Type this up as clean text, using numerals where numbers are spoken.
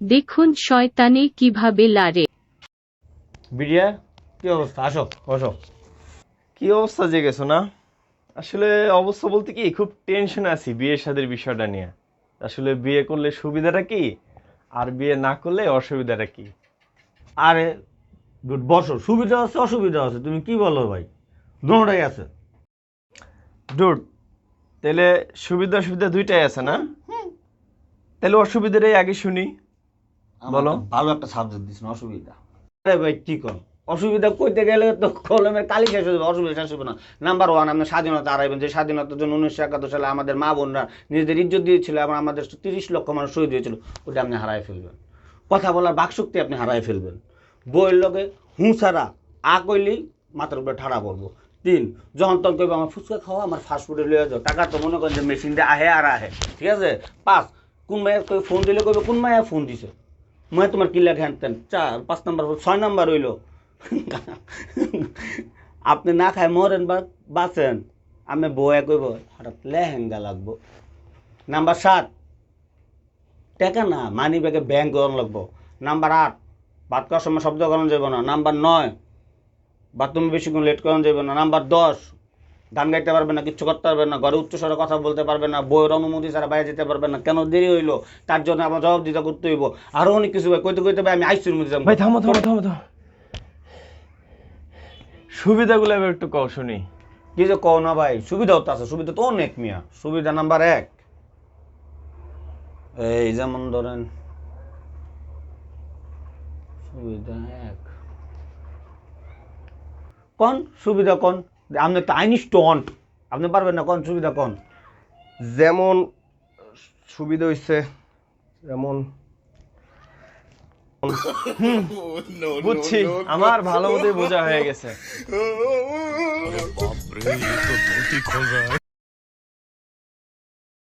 দেখুন শয়তানে কিভাবে লারে। বিরিয়া কি অবস্থা? আসো বসো। কি অবস্থা জেগেছো না? আসলে অবস্থা বলতে কি, খুব টেনশন আছি বিয়ের শাদীর বিষয়টা নিয়ে। আসলে বিয়ে করলে সুবিধাটা কি, আর বিয়ে না করলে অসুবিধাটা কি? আরে গুড, বসো। সুবিধা আছে অসুবিধা আছে, তুমি কি বলো ভাই? দুটোটাই আছে। ডুড, তাহলে সুবিধা অসুবিধা দুইটাই আছে না? তাহলে অসুবিধাটাই আগে শুনি। বলো। ভালো একটা সাবজেক্ট দিস না, অসুবিধা। আরে ভাই কি কর, অসুবিধা কইতে গেলে তো কলমের কালি শেষ হয়ে যাবে, অসুবিধা শেষ হবে না। নাম্বার ওয়ান, আপনার স্বাধীনতা হারাইবেন। যে স্বাধীনতার জন্য 1971 সালে আমাদের মা বোনরা নিজেদের ইজ্জত দিয়েছিল এবং আমাদের 30 লক্ষ মানুষ শহীদ হয়েছিল, ওটা আপনি হারাই ফেলবেন। কথা বলার বাকশক্তি আপনি হারাই ফেলবেন। বইয়ের লগে হুঁসারা আ কইলেই মাথার উপরে ঠাড়া পড়বো। 3, যখন তখন কইবে আমার ফুচকা খাওয়া, আমার ফাস্টফুডে লয়ে যাও, টাকা তো মনে করেন যে মেশিন দিয়ে আহে আর আহে, ঠিক আছে। 5, কোন মায়ের কই ফোন দিলে কইবে কোন মায়া ফোন দিছে, মই তোমার কি লেখা আনতেন। 4, 5 নাম্বার, 6 নাম্বার হইল আপনি না খায় মরেন বা বাঁচেন, আমি বয়ে কইব হঠাৎ লেহেঙ্গা লাগবো। নাম্বার 7, টাকা না মানি ব্যাগে ব্যাংক করানো লাগবো। নাম্বার 8, ভাত খাওয়ার সময় শব্দ করানো যাবে না। নাম্বার 9, বাথরুমে বেশিক্ষণ লেট করানো যাবে না। নাম্বার 10, গান গাইতে পারবে না, কিচ্ছু করতে পারবে না, ঘরে উচ্চস্বরে কথা বলতে পারবে না, বইয়ের অনুমতি ছাড়া বাইরে যেতে পারবে না। কেন দেরি হইলো তার জন্য আমার জবাব দিতে করতে হইব। আরো অনেক কিছু ভাই কইতে কইতে ভাই আমি আইসির মধ্যে যাবো। ভাই থামো থামো থামো থামো, সুবিধাগুলো এবার একটু কও শুনি। কি যে কও না ভাই, সুবিধাও তো আছে, সুবিধা তো অনেক মিয়া। সুবিধা নাম্বার 1, এই যেমন ধরেন সুবিধা 1 কোন সুবিধা কোন, আপনি তো আইনস্টোন, আপনি পারবেন না কোন সুবিধা কোন। যেমন সুবিধা হইছে, যেমন বুঝছি, আমার ভালো মতোই বোঝা হয়ে গেছে।